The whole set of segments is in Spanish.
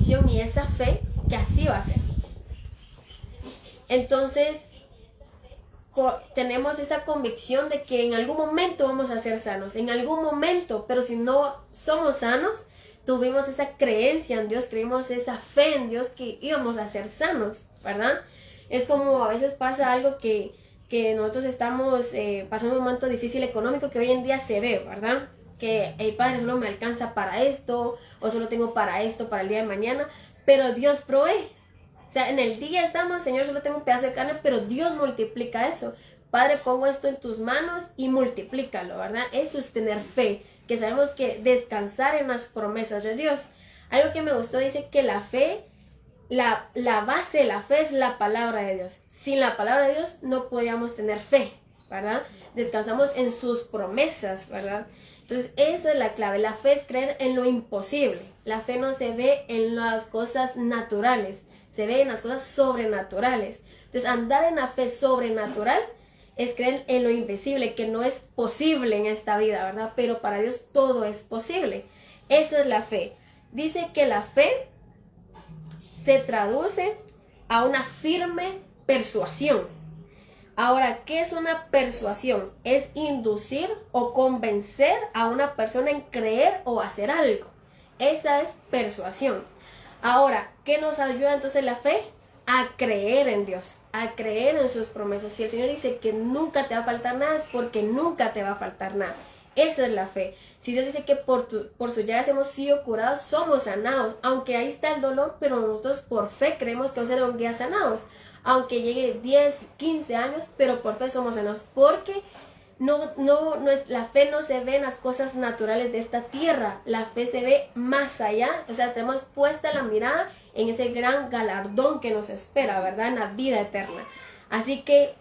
convicción y esa fe que así va a ser. Entonces, tenemos esa convicción de que en algún momento vamos a ser sanos, en algún momento, pero si no somos sanos, tuvimos esa creencia en Dios, creímos esa fe en Dios que íbamos a ser sanos, ¿verdad? Es como a veces pasa algo que nosotros estamos pasando un momento difícil económico que hoy en día se ve, ¿verdad? Que el Padre solo me alcanza para esto, o solo tengo para esto, para el día de mañana, pero Dios provee. O sea, en el día estamos, Señor, solo tengo un pedazo de carne, pero Dios multiplica eso. Padre, pongo esto en tus manos y multiplícalo, ¿verdad? Eso es tener fe, que sabemos que descansar en las promesas de Dios. Algo que me gustó, dice que la fe, la base de la fe es la palabra de Dios. Sin la palabra de Dios no podíamos tener fe, ¿verdad? Descansamos en sus promesas, ¿verdad? Entonces, esa es la clave. La fe es creer en lo imposible. La fe no se ve en las cosas naturales, se ve en las cosas sobrenaturales. Entonces, andar en la fe sobrenatural es creer en lo invisible, que no es posible en esta vida, ¿verdad? Pero para Dios todo es posible. Esa es la fe. Dice que la fe se traduce a una firme persuasión. Ahora, ¿qué es una persuasión? Es inducir o convencer a una persona en creer o hacer algo. Esa es persuasión. Ahora, ¿qué nos ayuda entonces la fe? A creer en Dios, a creer en sus promesas. Si el Señor dice que nunca te va a faltar nada, es porque nunca te va a faltar nada. Esa es la fe. Si Dios dice que por sus llagas hemos sido curados, somos sanados. Aunque ahí está el dolor, pero nosotros por fe creemos que vamos a ser un día sanados. Aunque llegue 10, 15 años, pero por fe somos sanados. Porque la fe no se ve en las cosas naturales de esta tierra. La fe se ve más allá. O sea, tenemos puesta la mirada en ese gran galardón que nos espera, ¿verdad? En la vida eterna. Así que,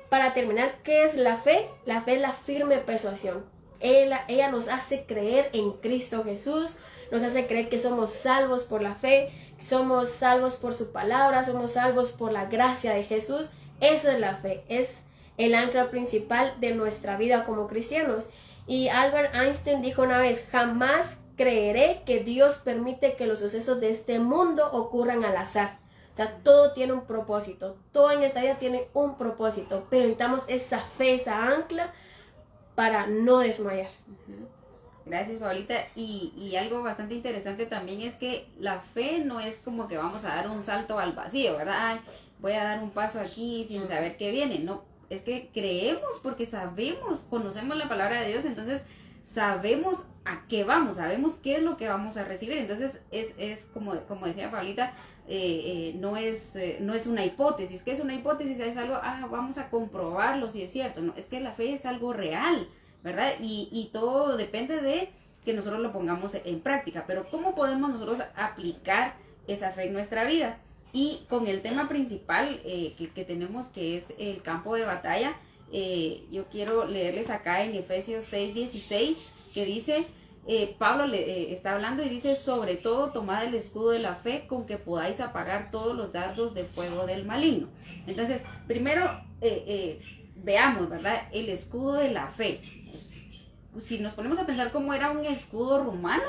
para terminar, ¿qué es la fe? La fe es la firme persuasión. Ella nos hace creer en Cristo Jesús, nos hace creer que somos salvos por la fe, somos salvos por su palabra, somos salvos por la gracia de Jesús. Esa es la fe, es el ancla principal de nuestra vida como cristianos. Y Albert Einstein dijo una vez: jamás creeré que Dios permite que los sucesos de este mundo ocurran al azar. O sea, todo tiene un propósito, todo en esta vida tiene un propósito, pero necesitamos esa fe, esa ancla para no desmayar. Gracias, Paulita. Y algo bastante interesante también es que la fe no es como que vamos a dar un salto al vacío, ¿verdad? Ay, voy a dar un paso aquí sin saber qué viene. No, es que creemos porque sabemos, conocemos la palabra de Dios, entonces sabemos a qué vamos, sabemos qué es lo que vamos a recibir. Entonces es como decía Paulita, no es una hipótesis. ¿Qué es una hipótesis? Es algo, vamos a comprobarlo si es cierto. No, es que la fe es algo real, ¿verdad? Y todo depende de que nosotros lo pongamos en práctica. Pero ¿cómo podemos nosotros aplicar esa fe en nuestra vida? Y con el tema principal que tenemos, que es el campo de batalla, yo quiero leerles acá en Efesios 6:16, que dice, Pablo le está hablando y dice: sobre todo tomad el escudo de la fe con que podáis apagar todos los dardos de fuego del maligno. Entonces, primero veamos, ¿verdad? El escudo de la fe. Si nos ponemos a pensar cómo era un escudo romano,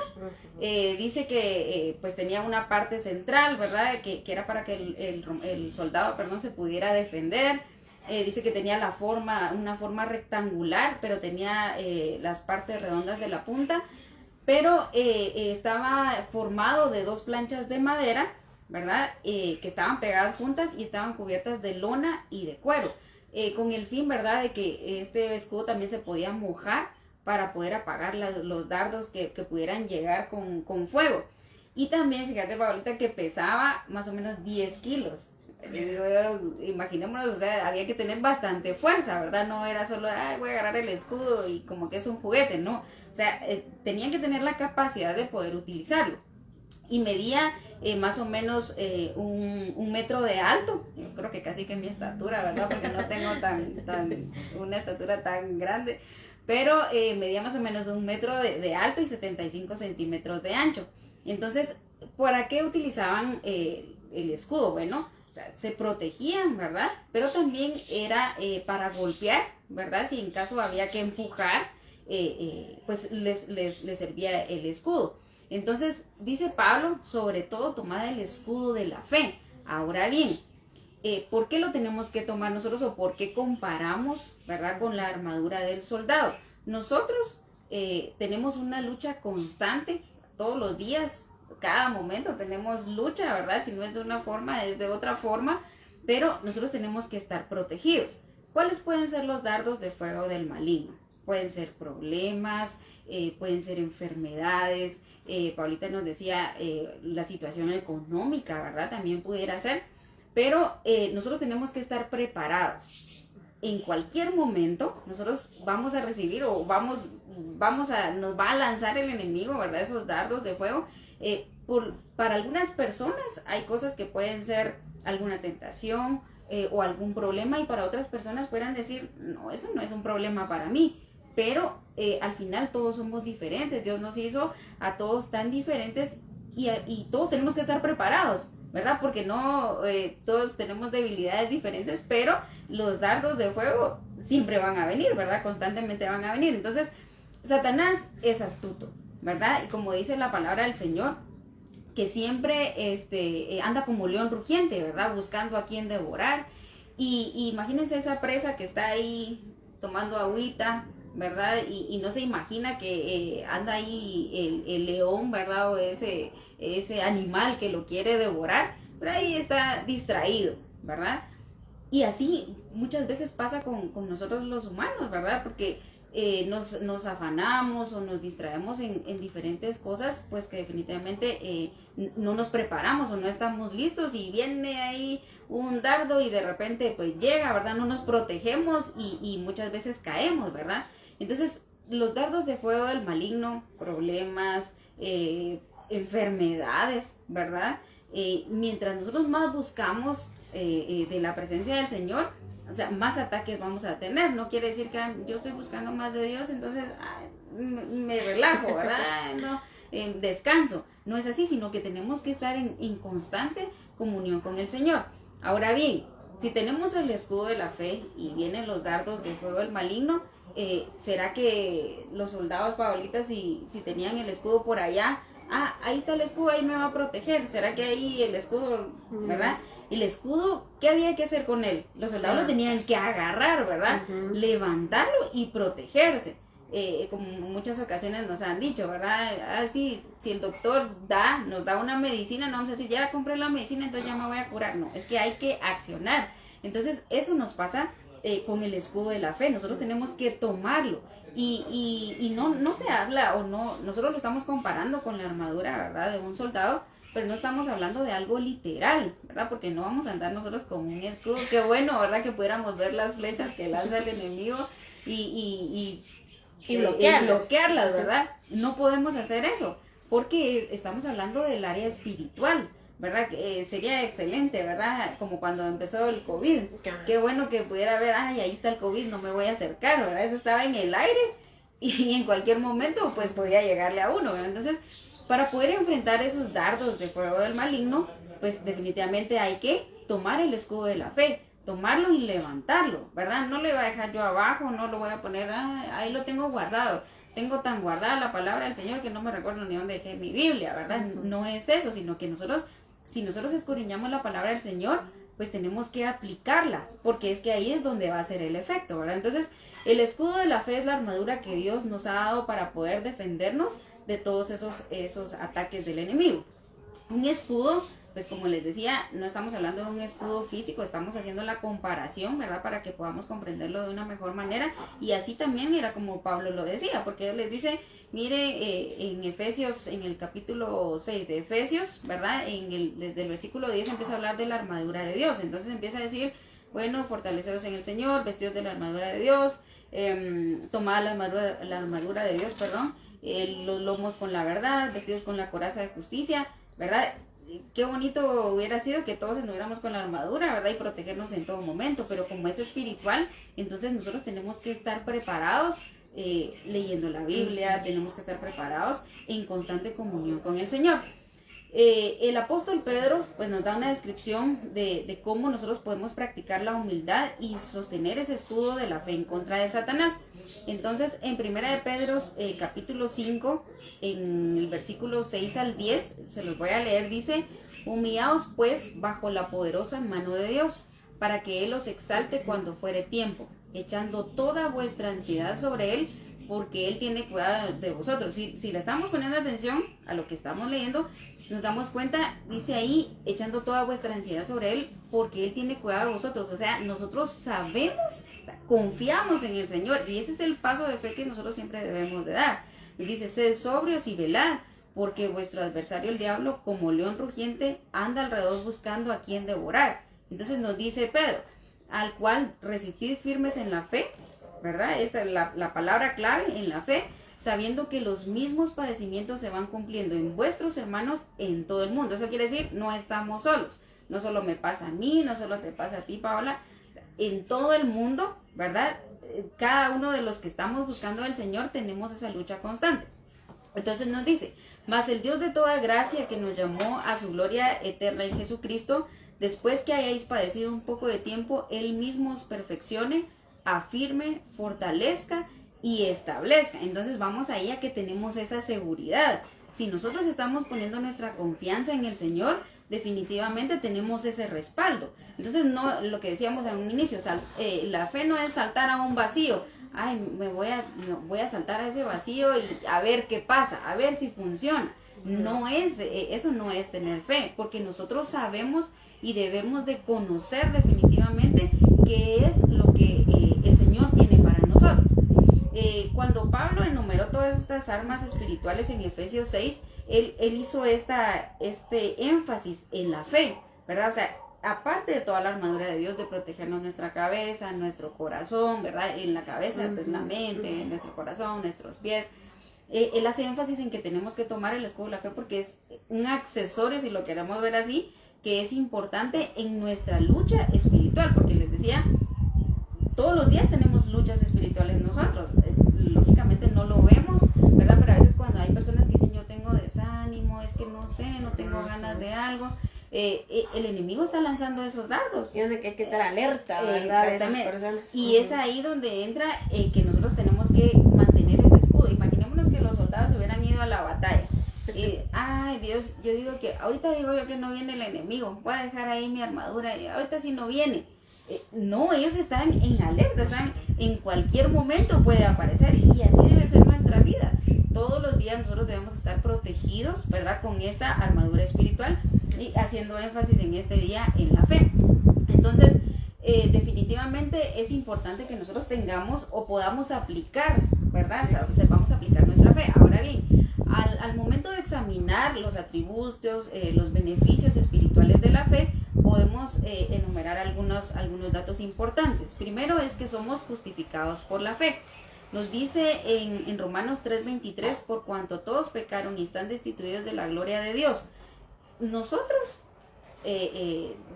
dice que pues tenía una parte central, ¿verdad? Que era para que el soldado, se pudiera defender. Dice que tenía una forma rectangular, pero tenía las partes redondas de la punta, pero estaba formado de 2 planchas de madera, ¿verdad? Que estaban pegadas juntas y estaban cubiertas de lona y de cuero, con el fin, ¿verdad?, de que este escudo también se podía mojar para poder apagar los dardos que pudieran llegar con fuego. Y también, fíjate, Paulita, que pesaba más o menos 10 kilos. Imaginémonos, o sea, había que tener bastante fuerza, ¿verdad? No era solo, voy a agarrar el escudo y como que es un juguete, no. O sea, tenían que tener la capacidad de poder utilizarlo. Y medía más o menos 1 metro de alto. Yo creo que casi que mi estatura, ¿verdad? Porque no tengo una estatura tan grande. Pero medía más o menos 1 metro de alto y 75 centímetros de ancho. Entonces, ¿para qué utilizaban el escudo? Bueno, o sea, se protegían, ¿verdad? Pero también era para golpear, ¿verdad? Si en caso había que empujar, pues les servía el escudo. Entonces, dice Pablo, sobre todo tomad el escudo de la fe. Ahora bien, ¿por qué lo tenemos que tomar nosotros o por qué comparamos, ¿verdad?, con la armadura del soldado? Nosotros tenemos una lucha constante todos los días, cada momento tenemos lucha, ¿verdad? Si no es de una forma, es de otra forma, pero nosotros tenemos que estar protegidos. ¿Cuáles pueden ser los dardos de fuego del maligno? Pueden ser problemas, pueden ser enfermedades. Paulita nos decía la situación económica, ¿verdad? También pudiera ser, pero nosotros tenemos que estar preparados. En cualquier momento nosotros vamos a recibir o nos va a lanzar el enemigo, ¿verdad? Esos dardos de fuego. Para algunas personas hay cosas que pueden ser alguna tentación o algún problema, y para otras personas puedan decir, no, eso no es un problema para mí. Pero al final todos somos diferentes. Dios nos hizo a todos tan diferentes y todos tenemos que estar preparados, ¿verdad? Porque no todos tenemos debilidades diferentes, pero los dardos de fuego siempre van a venir, ¿verdad? Constantemente van a venir. Entonces, Satanás es astuto, ¿verdad? Y como dice la palabra del Señor, que siempre anda como león rugiente, ¿verdad? Buscando a quien devorar. Y imagínense esa presa que está ahí tomando agüita, ¿verdad? Y no se imagina que anda ahí el león, ¿verdad? O ese animal que lo quiere devorar, pero ahí está distraído, ¿verdad? Y así muchas veces pasa con nosotros los humanos, ¿verdad? Porque nos afanamos o nos distraemos en diferentes cosas, pues que definitivamente no nos preparamos o no estamos listos, y viene ahí un dardo y de repente pues llega, ¿verdad? No nos protegemos y muchas veces caemos, ¿verdad? Entonces, los dardos de fuego del maligno, problemas, enfermedades, ¿verdad? Mientras nosotros más buscamos de la presencia del Señor, o sea, más ataques vamos a tener. No quiere decir que yo estoy buscando más de Dios, entonces me relajo, ¿verdad? No, descanso. No es así, sino que tenemos que estar en constante comunión con el Señor. Ahora bien, si tenemos el escudo de la fe y vienen los dardos de fuego del maligno, ¿será que los soldados, Paolitas, si tenían el escudo por allá, ahí está el escudo, ahí me va a proteger? ¿Será que ahí el escudo, verdad? El escudo, ¿qué había que hacer con él? Los soldados lo tenían que agarrar, ¿verdad? Levantarlo y protegerse. Como en muchas ocasiones nos han dicho, ¿verdad? Si el doctor nos da una medicina, no vamos a decir, ya compré la medicina, entonces ya me voy a curar. No, es que hay que accionar. Entonces, eso nos pasa con el escudo de la fe. Nosotros tenemos que tomarlo. Y no se habla, nosotros lo estamos comparando con la armadura, ¿verdad?, de un soldado, pero no estamos hablando de algo literal, ¿verdad? Porque no vamos a andar nosotros con un escudo. Qué bueno, ¿verdad?, que pudiéramos ver las flechas que lanza el enemigo y bloquearlas, ¿verdad? No podemos hacer eso, porque estamos hablando del área espiritual, ¿verdad? Sería excelente, ¿verdad? Como cuando empezó el COVID. Qué bueno que pudiera ver, ahí está el COVID, no me voy a acercar, ¿verdad? Eso estaba en el aire y en cualquier momento pues podía llegarle a uno, ¿verdad? Entonces, para poder enfrentar esos dardos de fuego del maligno, pues definitivamente hay que tomar el escudo de la fe, tomarlo y levantarlo, ¿verdad? No le voy a dejar yo abajo, no lo voy a poner, ahí lo tengo guardado. Tengo tan guardada la palabra del Señor que no me recuerdo ni dónde dejé mi Biblia, ¿verdad? No es eso, sino que si nosotros escudriñamos la palabra del Señor, pues tenemos que aplicarla, porque es que ahí es donde va a ser el efecto, ¿verdad? Entonces, el escudo de la fe es la armadura que Dios nos ha dado para poder defendernos de todos esos ataques del enemigo. Un escudo, pues como les decía, no estamos hablando de un escudo físico, estamos haciendo la comparación, ¿verdad?, para que podamos comprenderlo de una mejor manera. Y así también era como Pablo lo decía, porque él les dice, mire, en Efesios, en el capítulo 6 de Efesios, ¿verdad?, desde el versículo 10 empieza a hablar de la armadura de Dios. Entonces empieza a decir, bueno, fortaleceros en el Señor, vestidos de la armadura de Dios, tomad la armadura de Dios, los lomos con la verdad, vestidos con la coraza de justicia, ¿verdad? Qué bonito hubiera sido que todos anduviéramos con la armadura, ¿verdad? Y protegernos en todo momento, pero como es espiritual, entonces nosotros tenemos que estar preparados leyendo la Biblia, tenemos que estar preparados en constante comunión con el Señor. El apóstol Pedro pues nos da una descripción de cómo nosotros podemos practicar la humildad y sostener ese escudo de la fe en contra de Satanás. Entonces, en 1 de Pedro capítulo 5, en el versículo 6 al 10, se los voy a leer, dice: humillaos pues bajo la poderosa mano de Dios, para que Él os exalte cuando fuere tiempo, echando toda vuestra ansiedad sobre Él, porque Él tiene cuidado de vosotros. Si le estamos poniendo atención a lo que estamos leyendo, nos damos cuenta, dice ahí, echando toda vuestra ansiedad sobre Él, porque Él tiene cuidado de vosotros. O sea, nosotros sabemos, confiamos en el Señor, y ese es el paso de fe que nosotros siempre debemos de dar. Dice: sed sobrios y velad, porque vuestro adversario el diablo, como león rugiente, anda alrededor buscando a quien devorar. Entonces nos dice Pedro: al cual resistid firmes en la fe, ¿verdad? Esta es la palabra clave, en la fe, sabiendo que los mismos padecimientos se van cumpliendo en vuestros hermanos en todo el mundo. Eso quiere decir, no estamos solos. No solo me pasa a mí, no solo te pasa a ti, Paola, en todo el mundo, ¿verdad? Cada uno de los que estamos buscando al Señor tenemos esa lucha constante. Entonces nos dice: mas el Dios de toda gracia, que nos llamó a su gloria eterna en Jesucristo, después que hayáis padecido un poco de tiempo, Él mismo os perfeccione, afirme, fortalezca y establezca. Entonces vamos ahí a que tenemos esa seguridad. Si nosotros estamos poniendo nuestra confianza en el Señor, definitivamente tenemos ese respaldo. Entonces, no, lo que decíamos en un inicio, la fe no es saltar a un vacío. Ay, voy a saltar a ese vacío y a ver qué pasa, a ver si funciona. No es, eso no es tener fe, porque nosotros sabemos y debemos de conocer definitivamente qué es lo que el Señor tiene para nosotros. Cuando Pablo enumeró todas estas armas espirituales en Efesios 6, él hizo este énfasis en la fe, ¿verdad? O sea, aparte de toda la armadura de Dios, de protegernos nuestra cabeza, nuestro corazón, ¿verdad? En la cabeza, pues la mente, nuestro corazón, nuestros pies. Él hace énfasis en que tenemos que tomar el escudo de la fe porque es un accesorio, si lo queremos ver así, que es importante en nuestra lucha espiritual, porque les decía, todos los días tenemos luchas espirituales nosotros. Lógicamente no lo vemos, ¿verdad? Pero a veces cuando hay personas que dicen: yo tengo desánimo, es que no sé, no tengo ganas de algo, el enemigo está lanzando esos dardos. Y donde hay que estar alerta, ¿verdad? Exactamente. De esas personas. Y es ahí donde entra que nosotros tenemos que mantener ese escudo. Imaginémonos que los soldados hubieran ido a la batalla. Ay Dios, yo digo que ahorita digo yo que no viene el enemigo, voy a dejar ahí mi armadura y ahorita sí no viene. No, ellos están en alerta, están en cualquier momento puede aparecer, y así debe ser nuestra vida. Todos los días nosotros debemos estar protegidos, ¿verdad? Con esta armadura espiritual, y haciendo énfasis en este día en la fe. Entonces, definitivamente es importante que nosotros tengamos o podamos aplicar, ¿verdad? Sepamos aplicar nuestra fe. Ahora bien, al momento de examinar los atributos, los beneficios espirituales de la fe, podemos enumerar algunos datos importantes. Primero es que somos justificados por la fe. Nos dice en Romanos 3:23: por cuanto todos pecaron y están destituidos de la gloria de Dios. Nosotros,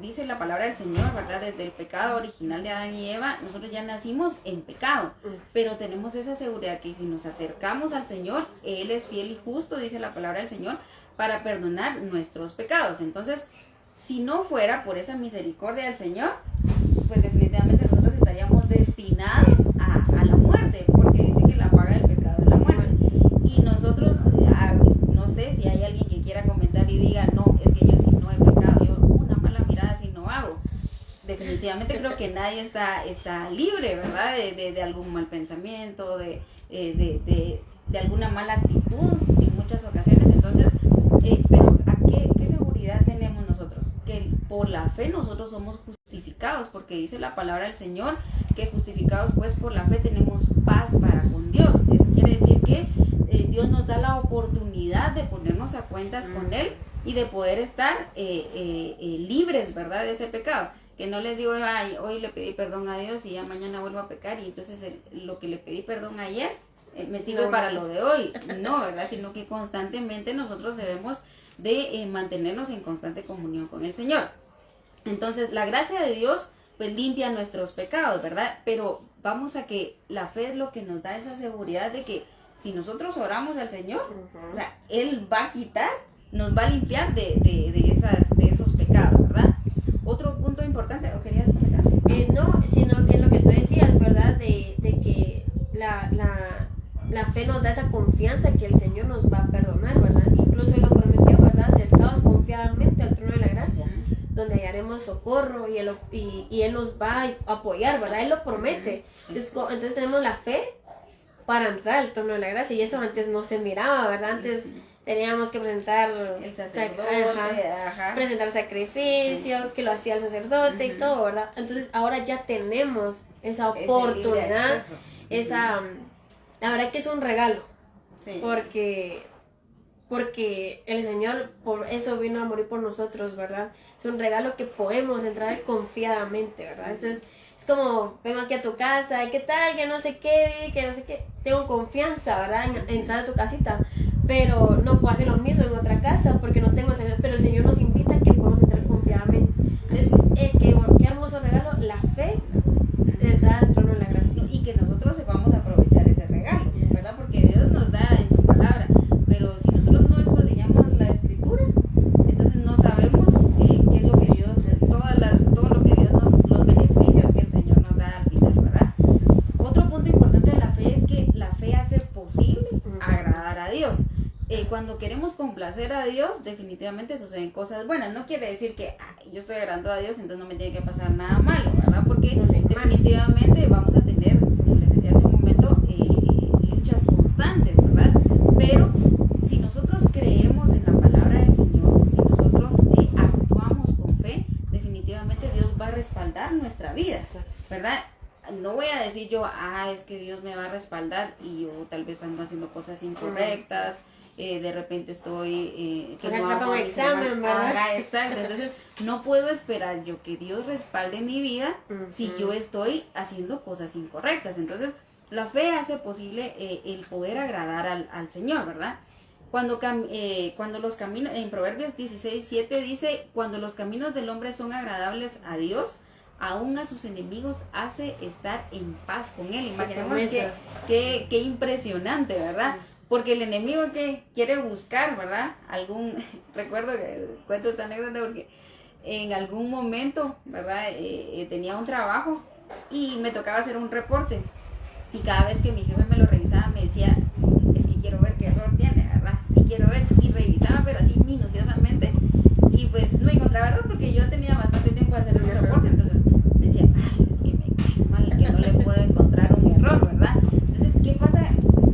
dice la palabra del Señor, ¿verdad? Desde el pecado original de Adán y Eva, nosotros ya nacimos en pecado, pero tenemos esa seguridad que si nos acercamos al Señor, Él es fiel y justo, dice la palabra del Señor, para perdonar nuestros pecados. Entonces, si no fuera por esa misericordia del Señor, pues definitivamente nosotros estaríamos destinados a la muerte, porque dice que la paga del pecado es la muerte. Y nosotros, no sé si hay alguien que quiera comentar y diga: no, es que yo si no he pecado, yo una mala mirada si no hago. Definitivamente creo que nadie está libre, ¿verdad? De algún mal pensamiento, de alguna mala actitud en muchas ocasiones. Entonces, pero ¿qué seguridad tenemos nosotros? Que por la fe nosotros somos justificados, porque dice la palabra del Señor que justificados pues por la fe tenemos paz para con Dios. Eso quiere decir que Dios nos da la oportunidad de ponernos a cuentas con Él y de poder estar libres, ¿verdad? De ese pecado. Que no les digo: ay, hoy le pedí perdón a Dios y ya mañana vuelvo a pecar, y entonces lo que le pedí perdón ayer me sirve para lo de hoy. No, ¿verdad? Sino que constantemente nosotros debemos de mantenernos en constante comunión con el Señor. Entonces, la gracia de Dios pues limpia nuestros pecados, ¿verdad? Pero vamos a que la fe es lo que nos da esa seguridad de que si nosotros oramos al Señor, o sea, Él va a quitar nos va a limpiar de esos pecados, ¿verdad? Otro punto importante, ¿o querías comentar? No, sino que lo que tú decías, ¿verdad? De que la fe nos da esa confianza que el Señor nos va a perdonar, ¿verdad? Incluso Él lo prometió, ¿verdad? Acercaos confiadamente al trono de la gracia, donde hallaremos socorro y Él nos va a apoyar, ¿verdad? Él lo promete. Entonces tenemos la fe para entrar al trono de la gracia, y eso antes no se miraba, ¿verdad? Antes teníamos que presentar el sacerdote, presentar sacrificio, que lo hacía el sacerdote y todo, ¿verdad? Entonces ahora ya tenemos esa oportunidad, la verdad que es un regalo, sí. porque el Señor por eso vino a morir por nosotros, ¿verdad? Es un regalo que podemos entrar confiadamente, ¿verdad? Es como, vengo aquí a tu casa, ¿qué tal? Que no sé qué, tengo confianza, ¿verdad? En entrar a tu casita, pero no puedo hacer lo mismo en otra casa porque no tengo ese, pero el Señor nos invita a que podamos entrar confiadamente. Entonces, qué hermoso regalo, la fe de entrar al trono de la gracia. Y que nosotros sepamos aprovechar ese regalo, ¿verdad? Porque Dios nos da en su palabra, pero si nosotros no escudriñamos la escritura, entonces no sabemos qué es lo que Dios, todo lo que Dios los beneficios que el Señor nos da al final, ¿verdad? Otro punto importante de la fe es que la fe hace posible agradar a Dios. Cuando queremos complacer a Dios, definitivamente suceden cosas buenas. No quiere decir que yo estoy agradando a Dios, entonces no me tiene que pasar nada malo, ¿verdad? Porque definitivamente vamos a tener, como les decía hace un momento, luchas constantes, ¿verdad? Pero si nosotros creemos en la palabra del Señor, si nosotros actuamos con fe, definitivamente Dios va a respaldar nuestra vida, ¿verdad? No voy a decir yo, es que Dios me va a respaldar y yo tal vez ando haciendo cosas incorrectas, de repente estoy que no hago un examen, ¿verdad? Exacto. Entonces no puedo esperar yo que Dios respalde mi vida si yo estoy haciendo cosas incorrectas. Entonces la fe hace posible el poder agradar al Señor, ¿verdad? Cuando los caminos, en Proverbios 16:7 dice, cuando los caminos del hombre son agradables a Dios, aún a sus enemigos hace estar en paz con él. Imaginemos qué impresionante, ¿verdad? Porque el enemigo que quiere buscar, ¿verdad? Recuerdo que cuento esta anécdota porque en algún momento, ¿verdad? Tenía un trabajo y me tocaba hacer un reporte. Y cada vez que mi jefe me lo revisaba me decía, es que quiero ver qué error tiene, ¿verdad? Y quiero ver, y revisaba, pero así minuciosamente. Y pues no encontraba error porque yo tenía bastante tiempo de hacer ese reporte. Entonces me decía, es que me cae mal, que no le puedo encontrar un error, ¿verdad? Entonces, ¿qué pasa?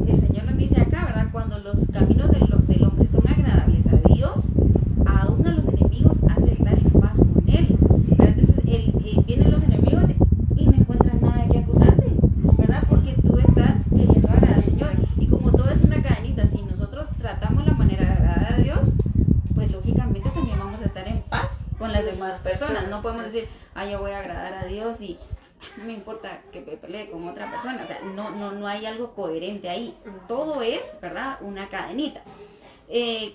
El Señor nos dice acá, ¿verdad? Cuando los caminos del hombre son agradables a Dios, aún a los enemigos hace estar en paz con Él, ¿verdad? Entonces, vienen los enemigos y no encuentran nada que acusarte, ¿verdad? Porque tú estás queriendo agradar al Señor. Y como todo es una cadenita, si nosotros tratamos la manera de agradar a Dios, pues lógicamente también vamos a estar en paz con las demás personas. No podemos decir, yo voy a agradar a Dios y no me importa que me pelee con otra persona. O sea, no hay algo coherente ahí. Todo es, ¿verdad? Una cadenita.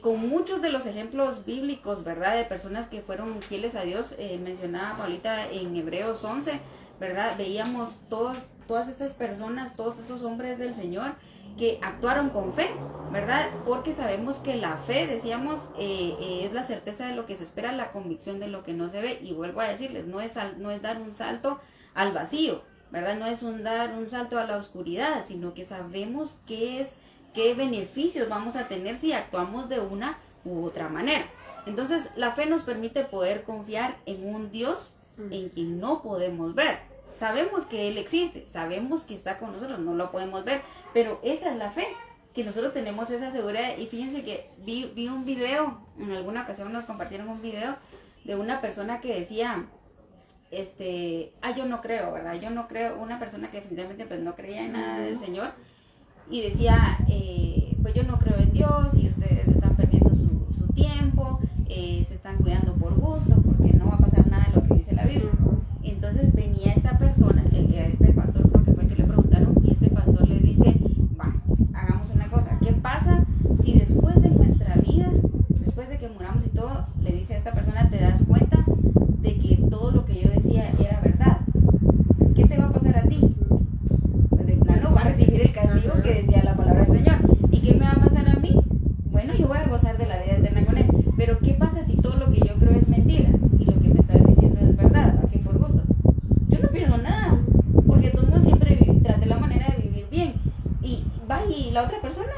Con muchos de los ejemplos bíblicos, ¿verdad? De personas que fueron fieles a Dios, mencionaba Paulita en Hebreos 11, ¿verdad? Veíamos todas estas personas, todos estos hombres del Señor que actuaron con fe, ¿verdad? Porque sabemos que la fe, decíamos, es la certeza de lo que se espera, la convicción de lo que no se ve. Y vuelvo a decirles, no es dar un salto al vacío, ¿verdad? No es dar un salto a la oscuridad, sino que sabemos qué beneficios vamos a tener si actuamos de una u otra manera. Entonces, la fe nos permite poder confiar en un Dios en quien no podemos ver. Sabemos que Él existe, sabemos que está con nosotros, no lo podemos ver, pero esa es la fe, que nosotros tenemos esa seguridad. Y fíjense que vi un video, en alguna ocasión nos compartieron un video de una persona que decía, yo no creo, ¿verdad? Yo no creo, una persona que definitivamente pues no creía en nada del Señor, y decía, pues yo no creo en Dios y ustedes están perdiendo su tiempo, se están cuidando por gusto, porque no va a pasar nada de lo que dice la Biblia. Entonces venía esta persona, a este pastor creo que fue que le preguntaron, y este pastor le dice, hagamos una cosa, ¿qué pasa si después de nuestra vida, después de que muramos y todo, le dice a esta persona, te das cuenta de que todo lo que yo decía era verdad? ¿Qué te va a pasar a ti? Pues de plano va a recibir el castigo que decía la palabra del Señor. ¿Y qué me va a pasar a mí? Bueno, yo voy a gozar de la vida eterna con Él. y la otra persona,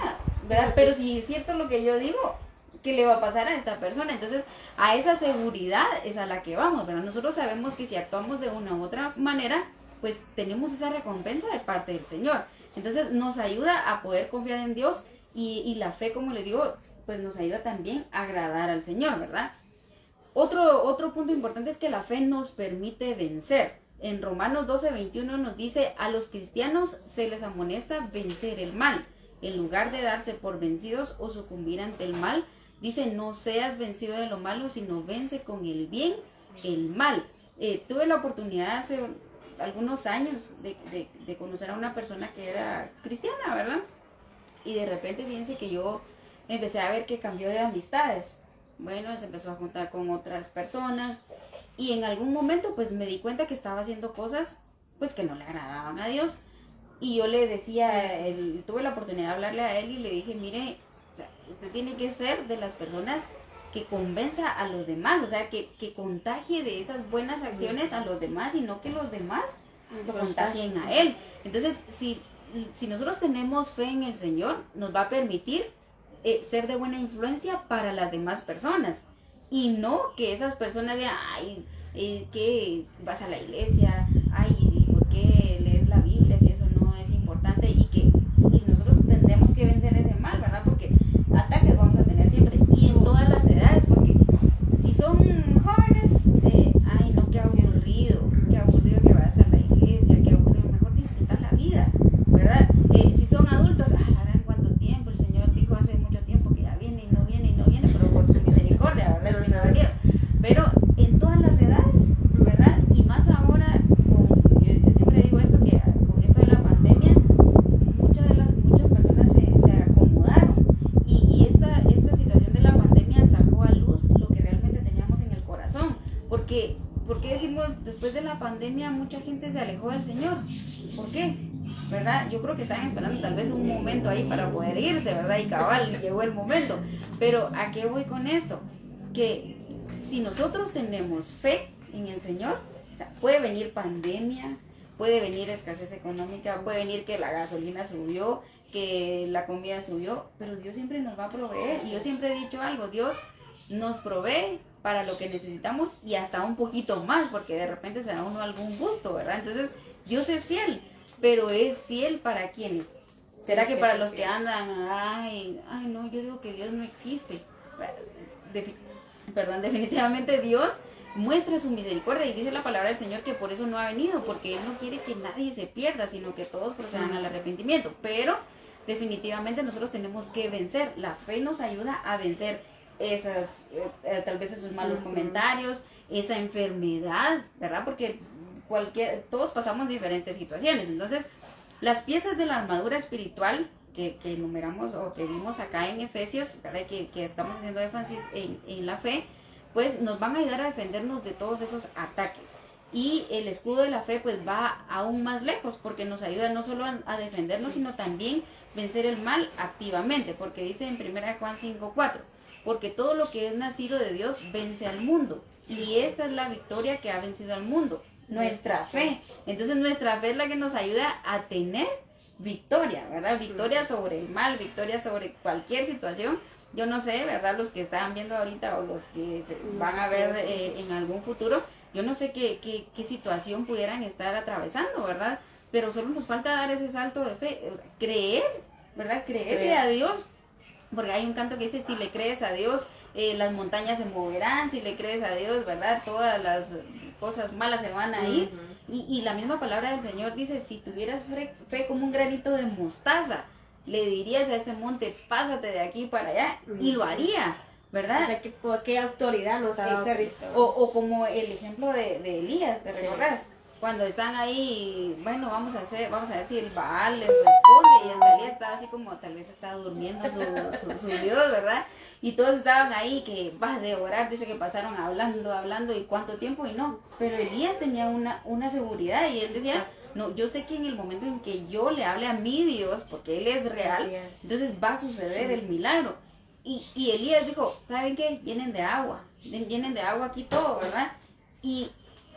¿verdad? Pero si es cierto lo que yo digo, ¿qué le va a pasar a esta persona? Entonces, a esa seguridad es a la que vamos, ¿verdad? Nosotros sabemos que si actuamos de una u otra manera, pues tenemos esa recompensa de parte del Señor. Entonces, nos ayuda a poder confiar en Dios y la fe, como les digo, pues nos ayuda también a agradar al Señor, ¿verdad? Otro punto importante es que la fe nos permite vencer. En Romanos 12:21 nos dice, a los cristianos se les amonesta vencer el mal. En lugar de darse por vencidos o sucumbir ante el mal, dice, no seas vencido de lo malo, sino vence con el bien el mal. Tuve la oportunidad hace algunos años de conocer a una persona que era cristiana, ¿verdad? Y de repente, fíjense que yo empecé a ver que cambió de amistades. Bueno, se empezó a juntar con otras personas y en algún momento pues me di cuenta que estaba haciendo cosas pues que no le agradaban a Dios. Y yo le decía, tuve la oportunidad de hablarle a él y le dije, mire, o sea, usted tiene que ser de las personas que convenza a los demás, o sea, que contagie de esas buenas acciones a los demás y no que los demás lo contagien a él. Entonces, si nosotros tenemos fe en el Señor, nos va a permitir ser de buena influencia para las demás personas y no que esas personas digan, ay, que vas a la iglesia, ay, ¿por qué lees la Biblia si eso no es importante? Y nosotros tendremos que vencer ese mal, ¿verdad? Porque ataques vamos a tener siempre y en todas las edades, porque si son jóvenes, ay, no, qué aburrido que vas a la iglesia, qué aburrido, mejor disfrutar la vida, ¿verdad? Si son adultos, harán cuánto tiempo, el Señor dijo hace mucho tiempo que ya viene y no viene, pero por su misericordia, ¿verdad? Es que no ha venido. Pero en todas las edades, ¿verdad? Y más ahora, yo siempre digo esto, que con esto de la pandemia, muchas personas se acomodaron y esta situación de la pandemia sacó a luz lo que realmente teníamos en el corazón. Porque decimos, después de la pandemia mucha gente se alejó del Señor. ¿Por qué? ¿Verdad? Yo creo que estaban esperando tal vez un momento ahí para poder irse, ¿verdad? Y cabal, llegó el momento. Pero ¿a qué voy con esto? Que si nosotros tenemos fe en el Señor, o sea, puede venir pandemia, puede venir escasez económica, puede venir que la gasolina subió, que la comida subió, pero Dios siempre nos va a proveer. Y yo siempre he dicho algo, Dios nos provee para lo que necesitamos y hasta un poquito más, porque de repente se da uno algún gusto, ¿verdad? Entonces, Dios es fiel, pero es fiel para quienes. ¿Será que para los que andan, ay, no, yo digo que Dios no existe? Definitivamente Dios muestra su misericordia y dice la palabra del Señor que por eso no ha venido, porque Él no quiere que nadie se pierda, sino que todos procedan al arrepentimiento. Pero definitivamente nosotros tenemos que vencer. La fe nos ayuda a vencer esas, tal vez esos malos comentarios, esa enfermedad, ¿verdad? Porque todos pasamos diferentes situaciones. Entonces, las piezas de la armadura espiritual que enumeramos o que vimos acá en Efesios, ¿verdad? Que estamos haciendo énfasis en la fe, pues nos van a ayudar a defendernos de todos esos ataques. Y el escudo de la fe pues va aún más lejos, porque nos ayuda no solo a defendernos, sino también vencer el mal activamente, porque dice en 1 Juan 5:4, porque todo lo que es nacido de Dios vence al mundo, y esta es la victoria que ha vencido al mundo, nuestra fe. Entonces nuestra fe es la que nos ayuda a tener victoria, ¿verdad? Victoria sobre el mal, victoria sobre cualquier situación. Yo no sé, ¿verdad? Los que están viendo ahorita o los que van a ver en algún futuro, yo no sé qué situación pudieran estar atravesando, ¿verdad? Pero solo nos falta dar ese salto de fe, o sea, creer, ¿verdad? Creerle a Dios, porque hay un canto que dice, si le crees a Dios, las montañas se moverán, si le crees a Dios, ¿verdad? Todas las cosas malas se van a ir. Y la misma palabra del Señor dice, si tuvieras fe como un granito de mostaza, le dirías a este monte, pásate de aquí para allá, y lo haría, ¿verdad? O sea, ¿por qué autoridad nos ha dado Cristo? O como el ejemplo de Elías, ¿te recordás? Cuando están ahí, bueno, vamos a ver si el Baal les responde, y hasta Elías estaba así como, tal vez estaba durmiendo su Dios, ¿verdad? Y todos estaban ahí que vas de orar, dice que pasaron hablando y cuánto tiempo, y no. Pero Elías tenía una seguridad y él decía, no, yo sé que en el momento en que yo le hable a mi Dios, porque Él es real, entonces va a suceder el milagro. Y Elías dijo, ¿saben qué? Llenen de agua aquí todo, ¿verdad? Y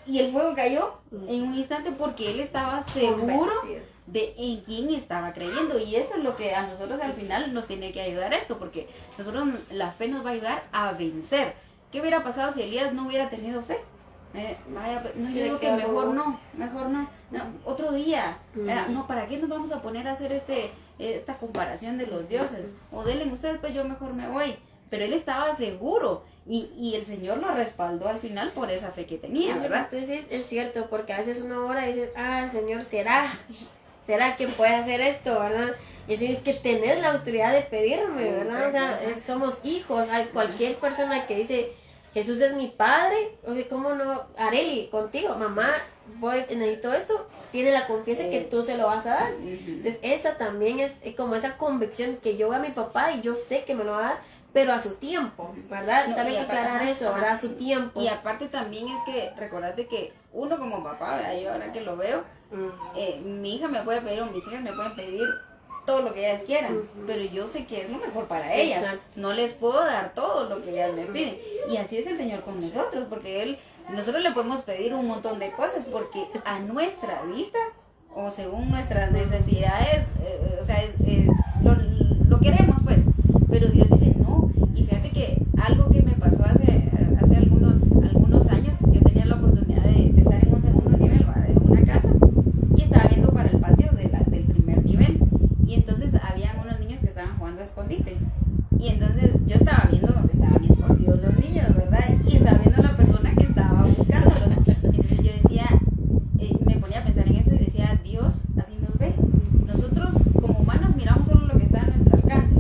el fuego cayó en un instante porque él estaba seguro de en quién estaba creyendo. Y eso es lo que a nosotros al final nos tiene que ayudar esto, porque nosotros, la fe nos va a ayudar a vencer. ¿Qué hubiera pasado si Elías no hubiera tenido fe? No, yo digo que mejor no, otro día, no, ¿para qué nos vamos a poner a hacer esta comparación de los dioses? O denle ustedes, pues yo mejor me voy. Pero él estaba seguro y el Señor lo respaldó al final por esa fe que tenía, ¿verdad? Entonces es cierto, porque a veces uno ora y dice, Señor, ¿será que puede hacer esto, verdad? Y así es que tenés la autoridad de pedirme, ¿verdad? O sea, somos hijos, cualquier persona que dice, Jesús es mi padre, oye, ¿cómo no? Areli, contigo, mamá, necesito esto, tiene la confianza que tú se lo vas a dar. Entonces esa también es como esa convicción que yo voy a mi papá y yo sé que me lo va a dar, pero a su tiempo, ¿verdad? No, también aclarar eso, ¿verdad? A su tiempo. Y aparte también es que recordate que uno como papá, ¿verdad? Yo ahora que lo veo, mi hija me puede pedir o mis hijas me pueden pedir todo lo que ellas quieran, pero yo sé que es lo mejor para ellas. Exacto. No les puedo dar todo lo que ellas me piden. Y así es el Señor con nosotros, porque nosotros le podemos pedir un montón de cosas, porque a nuestra vista o según nuestras necesidades, o sea, lo queremos, pues. Pero Dios dice no. Y fíjate que algo que me pasó hace algunos años, yo tenía la oportunidad de estar en un segundo nivel, ¿va? De una casa, y estaba viendo para el patio del primer nivel. Y entonces habían unos niños que estaban jugando a escondite. Y entonces yo estaba viendo dónde estaban escondidos los niños, ¿verdad? Y estaba viendo a la persona que estaba buscándolos. Entonces yo decía, me ponía a pensar en esto y decía, Dios así nos ve. Nosotros como humanos miramos solo lo que está a nuestro alcance.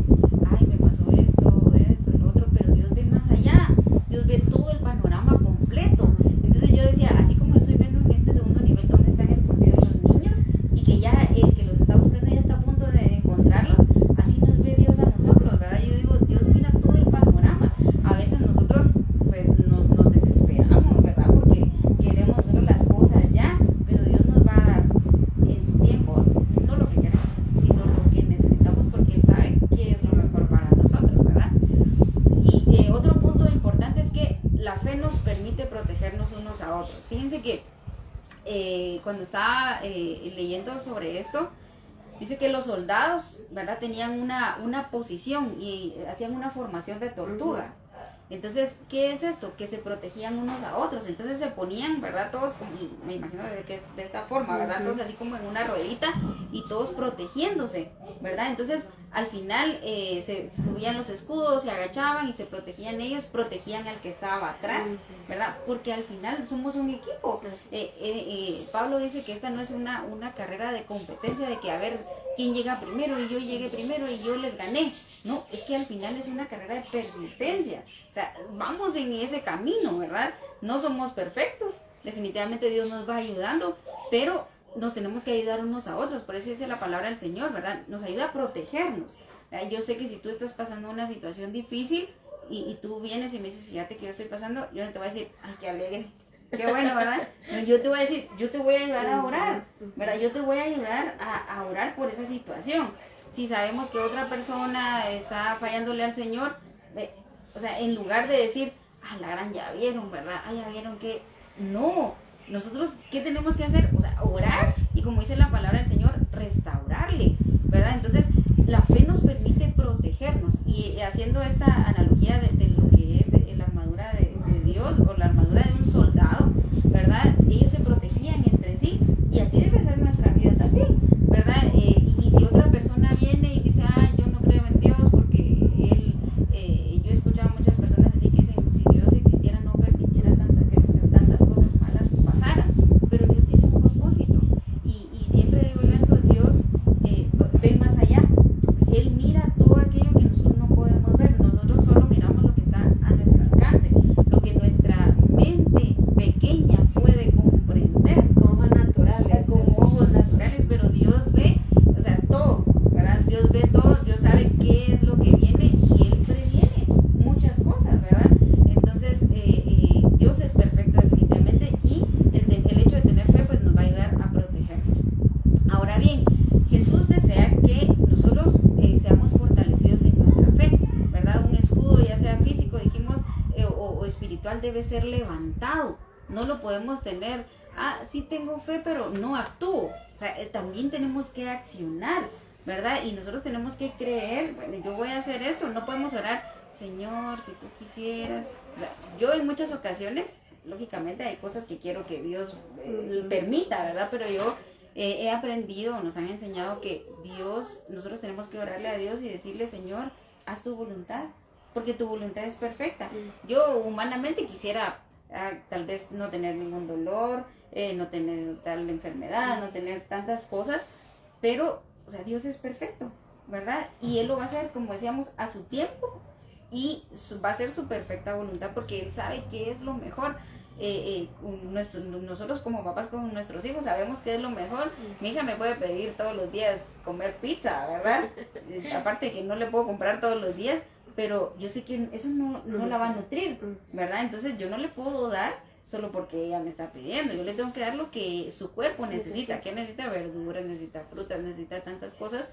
Ay, me pasó esto, lo otro, pero Dios ve más allá. Dios ve todo el panorama completo. Entonces yo decía, así como estoy viendo en este segundo nivel donde están escondidos los niños y que ya el que los está buscando ya está a punto de encontrarlos, así nos ve Dios a nosotros, ¿verdad? Yo digo, Dios mira todo el panorama. A veces nosotros pues nos desesperamos, ¿verdad? Porque queremos ver las cosas ya, pero Dios nos va a dar en su tiempo, no lo que queremos, sino lo que necesitamos, porque Él sabe qué es lo mejor para nosotros, ¿verdad? Y otro punto importante es que la fe nos permite protegernos unos a otros. Fíjense que cuando estaba leyendo sobre esto, dice que los soldados, ¿verdad? Tenían una posición y hacían una formación de tortuga. Entonces, ¿qué es esto? Que se protegían unos a otros. Entonces se ponían, ¿verdad? Todos, como, me imagino que de esta forma, ¿verdad? Todos así como en una ruedita y todos protegiéndose, ¿verdad? Entonces, al final se subían los escudos, se agachaban y se protegían ellos, protegían al que estaba atrás, ¿verdad? Porque al final somos un equipo. Pablo dice que esta no es una carrera de competencia de que a ver quién llega primero y yo llegué primero y yo les gané. No, es que al final es una carrera de persistencia. O sea, vamos en ese camino, ¿verdad? No somos perfectos, definitivamente Dios nos va ayudando, pero nos tenemos que ayudar unos a otros. Por eso dice la palabra del Señor, ¿verdad? Nos ayuda a protegernos. Yo sé que si tú estás pasando una situación difícil y tú vienes y me dices, fíjate que yo estoy pasando, yo no te voy a decir, ay, qué alegre, qué bueno, ¿verdad? Yo te voy a decir, yo te voy a ayudar a orar, ¿verdad? Yo te voy a ayudar a orar por esa situación. Si sabemos que otra persona está fallándole al Señor, o sea, en lugar de decir, la gran ya vieron, ¿verdad? Ya vieron que no. Nosotros, ¿qué tenemos que hacer? O sea, orar y, como dice la palabra del Señor, restaurarle, ¿verdad? Entonces, la fe nos permite protegernos. Y haciendo esta analogía de lo que es la armadura de Dios o la armadura de un soldado, ¿verdad? Ellos se protegían entre sí y así debe ser nuestra vida también, ¿verdad? Y si otra persona viene y dice, yo no creo en Dios porque yo he escuchado a muchas personas así que dicen, si Dios existiera no permitiera que tantas cosas malas pasaran, pero Dios tiene un propósito y siempre digo yo esto, Dios ve más allá. Él mira todo aquello que nosotros no podemos ver, nosotros solo miramos lo que está a nuestro alcance, lo que nuestra mente pequeña puede comprender con ojos naturales, como ojos naturales, pero Dios ve, o sea, todo, ¿verdad? Dios ve todo, Dios sabe qué es lo que viene y Él previene muchas cosas, ¿verdad? Entonces, Dios es perfecto definitivamente y el hecho de tener fe pues nos va a ayudar a protegernos. Ahora bien, Jesús desea que nosotros seamos fortalecidos en nuestra fe, ¿verdad? Un escudo, ya sea físico, dijimos, o espiritual, debe ser levantado. No lo podemos tener sí tengo fe, pero no actúo. O sea, también tenemos que accionar, ¿verdad? Y nosotros tenemos que creer, bueno, yo voy a hacer esto, no podemos orar, Señor, si tú quisieras. O sea, yo en muchas ocasiones, lógicamente hay cosas que quiero que Dios permita, ¿verdad? Pero yo he aprendido, nos han enseñado que Dios, nosotros tenemos que orarle a Dios y decirle, Señor, haz tu voluntad, porque tu voluntad es perfecta. Yo humanamente quisiera tal vez no tener ningún dolor, no tener tal enfermedad, no tener tantas cosas, pero, o sea, Dios es perfecto, ¿verdad? Y Él lo va a hacer, como decíamos, a su tiempo, y va a ser su perfecta voluntad, porque Él sabe qué es lo mejor. Nosotros como papás con nuestros hijos sabemos qué es lo mejor. Mi hija me puede pedir todos los días comer pizza, ¿verdad? Aparte que no le puedo comprar todos los días, pero yo sé que eso no la va a nutrir, ¿verdad? Entonces yo no le puedo dar solo porque ella me está pidiendo. Yo le tengo que dar lo que su cuerpo necesita, que necesita verduras, necesita frutas, necesita tantas cosas,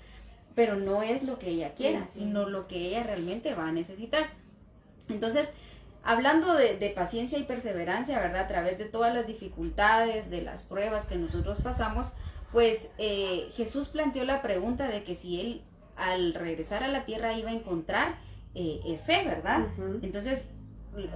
pero no es lo que ella quiera, sino lo que ella realmente va a necesitar. Entonces, hablando de paciencia y perseverancia, ¿verdad? A través de todas las dificultades, de las pruebas que nosotros pasamos, pues Jesús planteó la pregunta de que si Él al regresar a la tierra iba a encontrar fe, ¿verdad? Entonces,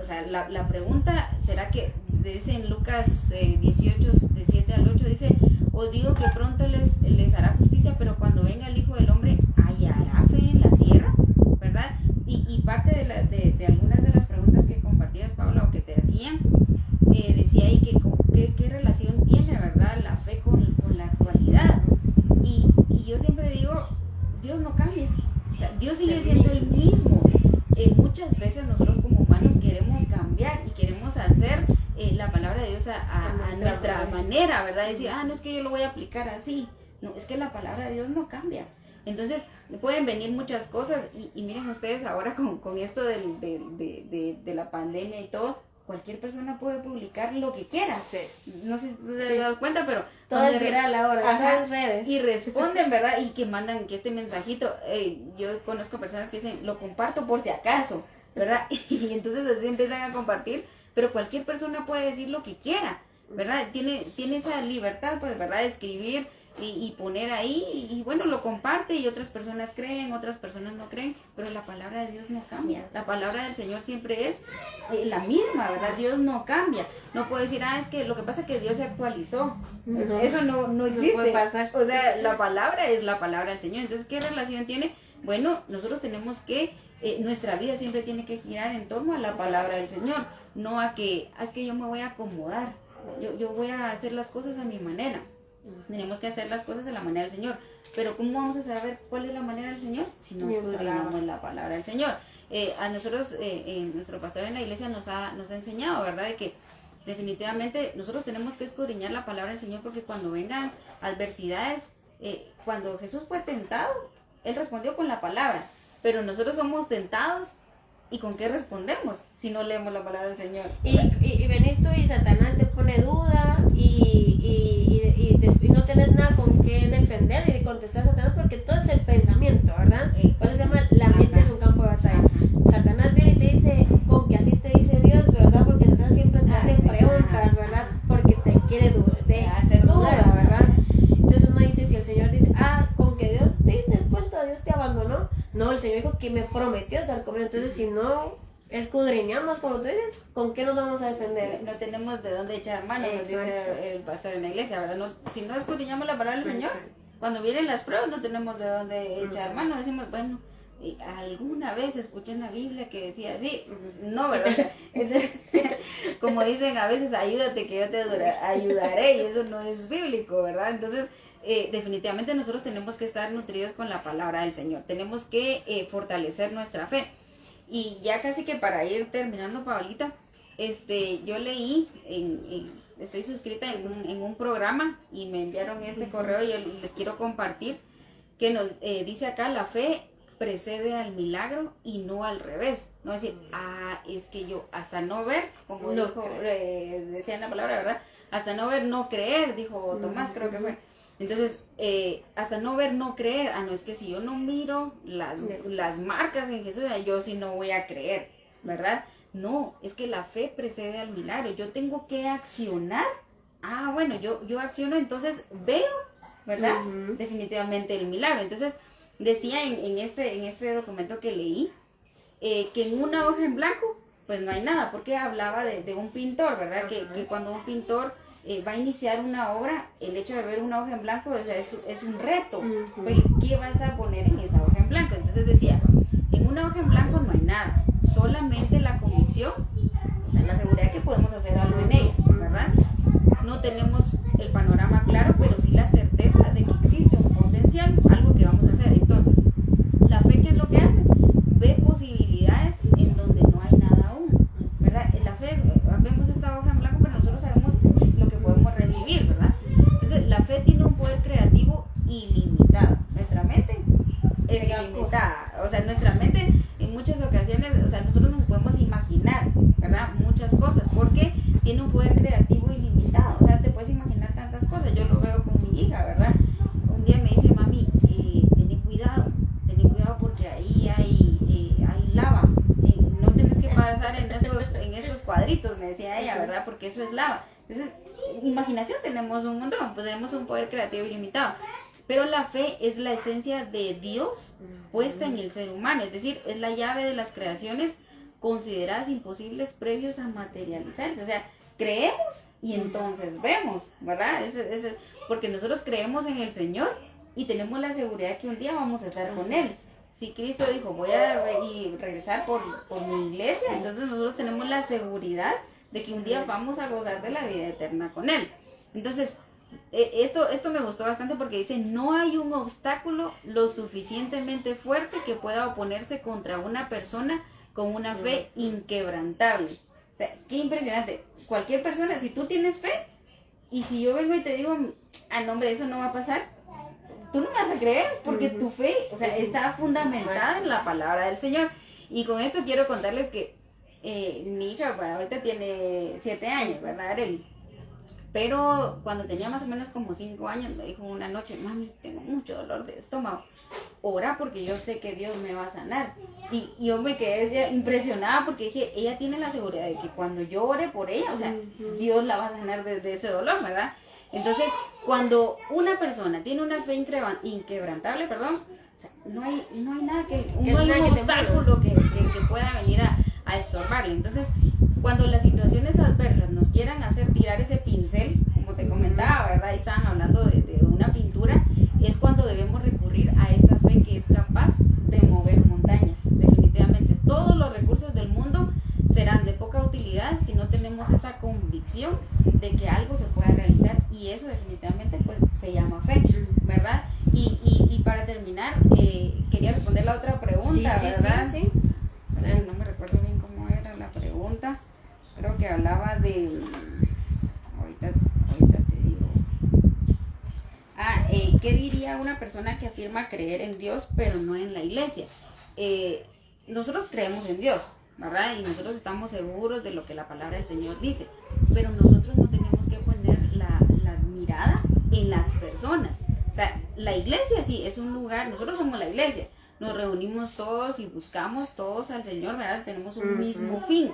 o sea, la pregunta será que, dice en Lucas 18, de 7 al 8, dice, os digo que pronto les hará justicia, pero cuando venga el Hijo del Hombre, ¿hallará fe en la tierra? ¿Verdad? Y parte de algunas de las preguntas que compartías, Paula, o que te hacían, decía ahí que qué relación tiene, ¿verdad? La fe con la actualidad. Y yo siempre digo, Dios no cambia. O sea, Dios sigue siendo el mismo. Muchas veces nosotros como humanos queremos cambiar y queremos hacer la palabra de Dios a nuestra manera, ¿verdad? Decir, no es que yo lo voy a aplicar así. No, es que la palabra de Dios no cambia. Entonces, pueden venir muchas cosas y miren ustedes ahora con esto de la pandemia y todo, cualquier persona puede publicar lo que quiera. Sí. No sé si te has dado cuenta, pero todo es viral ahora, todas redes. Y responden, ¿verdad? Y que mandan que este mensajito, yo conozco personas que dicen, lo comparto por si acaso, ¿verdad? Y entonces así empiezan a compartir, pero cualquier persona puede decir lo que quiera, ¿verdad? Tiene esa libertad, pues, ¿verdad? De escribir y poner ahí, y bueno, lo comparte y otras personas creen, otras personas no creen, pero la palabra de Dios no cambia. La palabra del Señor siempre es la misma, ¿verdad? Dios no cambia. No puedo decir, es que lo que pasa es que Dios se actualizó. Eso no existe. No puede pasar. O sea, la palabra es la palabra del Señor. Entonces, ¿qué relación tiene? Bueno, nosotros tenemos que, nuestra vida siempre tiene que girar en torno a la palabra del Señor, no a que, es que yo me voy a acomodar, yo voy a hacer las cosas a mi manera. Tenemos que hacer las cosas de la manera del Señor. Pero ¿cómo vamos a saber cuál es la manera del Señor? Si no escudriñamos la palabra del Señor. A nosotros, nuestro pastor en la iglesia nos ha enseñado, ¿verdad? De que definitivamente nosotros tenemos que escudriñar la palabra del Señor, porque cuando vengan adversidades, cuando Jesús fue tentado, Él respondió con la palabra. Pero nosotros somos tentados, ¿y con qué respondemos si no leemos la palabra del Señor? Y venís tú y Satanás te pone duda y no tenés nada con qué defender y contestar a Satanás, porque todo es el pensamiento, ¿verdad? Por eso se llama la mente es un campo de batalla. Satanás viene y te dice, con que así te dice Dios, ¿verdad? Porque Satanás siempre te hace preguntas, ¿verdad? Porque te quiere hacer duda, ¿verdad? Entonces uno dice, si el Señor dice, con que Dios te diste cuenta, Dios te abandonó. No, el Señor dijo que me prometió estar conmigo. Entonces, si no escudriñamos, como tú dices, ¿con qué nos vamos a defender? No tenemos de dónde echar mano, nos dice el pastor en la iglesia, ¿verdad? No, si no escudriñamos la palabra del Señor, cuando vienen las pruebas no tenemos de dónde echar mano. Decimos, bueno, alguna vez escuché en la Biblia que decía así, no, ¿verdad? Como dicen a veces, ayúdate que yo te ayudaré, y eso no es bíblico, ¿verdad? Entonces, definitivamente nosotros tenemos que estar nutridos con la palabra del Señor, tenemos que fortalecer nuestra fe. Y ya casi que para ir terminando, Paulita, yo leí, estoy suscrita en un programa y me enviaron este correo y les quiero compartir, que nos dice acá, la fe precede al milagro y no al revés. No decir, es que yo hasta no ver, como decía en la palabra, ¿verdad? Hasta no ver, no creer, dijo Tomás, creo que fue. Entonces, hasta no ver, no creer. No, es que si yo no miro las marcas en Jesús, yo sí no voy a creer, ¿verdad? No, es que la fe precede al milagro. Yo tengo que accionar bueno, yo acciono, entonces veo, ¿verdad? Ujú. Definitivamente el milagro. Entonces, decía en este documento que leí, que en una hoja en blanco, pues no hay nada, porque hablaba de un pintor, ¿verdad? Que cuando un pintor va a iniciar una obra, el hecho de ver una hoja en blanco, o sea, es un reto. Ujú. Porque, ¿qué vas a poner en esa hoja en blanco? Entonces decía, en una hoja en blanco no hay nada, solamente la convicción, o sea, la seguridad que podemos hacer algo en ella, ¿verdad? No tenemos el panorama claro, pero sí la certeza de que existe un potencial, algo que vamos a hacer. Entonces, la fe, ¿qué es lo que hace? Ve posibilidades en donde no hay nada aún, ¿verdad? La fe vemos esta hoja en blanco, pero nosotros sabemos lo que podemos recibir, ¿verdad? Entonces, la fe tiene un poder creativo ilimitado. Nuestra mente es ilimitada. O sea, nuestra mente en muchas ocasiones, o sea, nosotros nos podemos imaginar, ¿verdad? Muchas cosas, porque tiene un poder creativo ilimitado. O sea, te puedes imaginar tantas cosas. Yo lo veo con mi hija, ¿verdad? Un día me dice, mami, ten cuidado porque ahí hay lava. No tienes que pasar en estos cuadritos, me decía ella, ¿verdad? Porque eso es lava. Entonces, imaginación tenemos un montón, pues tenemos un poder creativo ilimitado. Pero la fe es la esencia de Dios puesta en el ser humano, es decir, es la llave de las creaciones consideradas imposibles previos a materializarse. O sea, creemos y entonces vemos, ¿verdad? Porque nosotros creemos en el Señor y tenemos la seguridad de que un día vamos a estar con Él. Si Cristo dijo, voy a regresar por mi iglesia, entonces nosotros tenemos la seguridad de que un día vamos a gozar de la vida eterna con Él. Entonces, esto me gustó bastante porque dice, no hay un obstáculo lo suficientemente fuerte que pueda oponerse contra una persona con una fe inquebrantable. O sea, qué impresionante. Cualquier persona, si tú tienes fe, y si yo vengo y te digo, no hombre, eso no va a pasar, tú no me vas a creer, porque tu fe, o sea, está fundamentada en la palabra del Señor. Y con esto quiero contarles que mi hija, bueno, ahorita tiene 7 años, ¿verdad, Arely? Pero cuando tenía más o menos como 5 años, me dijo una noche, mami, tengo mucho dolor de estómago, ora porque yo sé que Dios me va a sanar. Y yo me quedé impresionada porque dije, ella tiene la seguridad de que cuando yo ore por ella, o sea, Dios la va a sanar de ese dolor, ¿verdad? Entonces, cuando una persona tiene una fe inquebrantable, o sea, no hay nada no hay un obstáculo que pueda venir a estorbarle. Entonces, cuando las situaciones adversas nos quieran hacer tirar ese pincel, como te comentaba, ¿verdad? Ahí estaban hablando de una pintura, es cuando debemos recurrir a esa fe que es capaz de mover montañas. Definitivamente, todos los recursos del mundo serán de poca utilidad si no tenemos esa convicción de que algo se pueda realizar, y eso definitivamente pues se llama fe, ¿verdad? Y para terminar, quería responder la otra pregunta, ¿verdad? Sí. No me recuerdo bien cómo era la pregunta. Creo que hablaba de... Ahorita te digo. ¿Qué diría una persona que afirma creer en Dios pero no en la iglesia? Nosotros creemos en Dios, ¿verdad? Y nosotros estamos seguros de lo que la palabra del Señor dice, pero nosotros no tenemos que poner la mirada en las personas. O sea, la iglesia sí es un lugar, nosotros somos la iglesia, nos reunimos todos y buscamos todos al Señor, ¿verdad? Tenemos un mismo fin.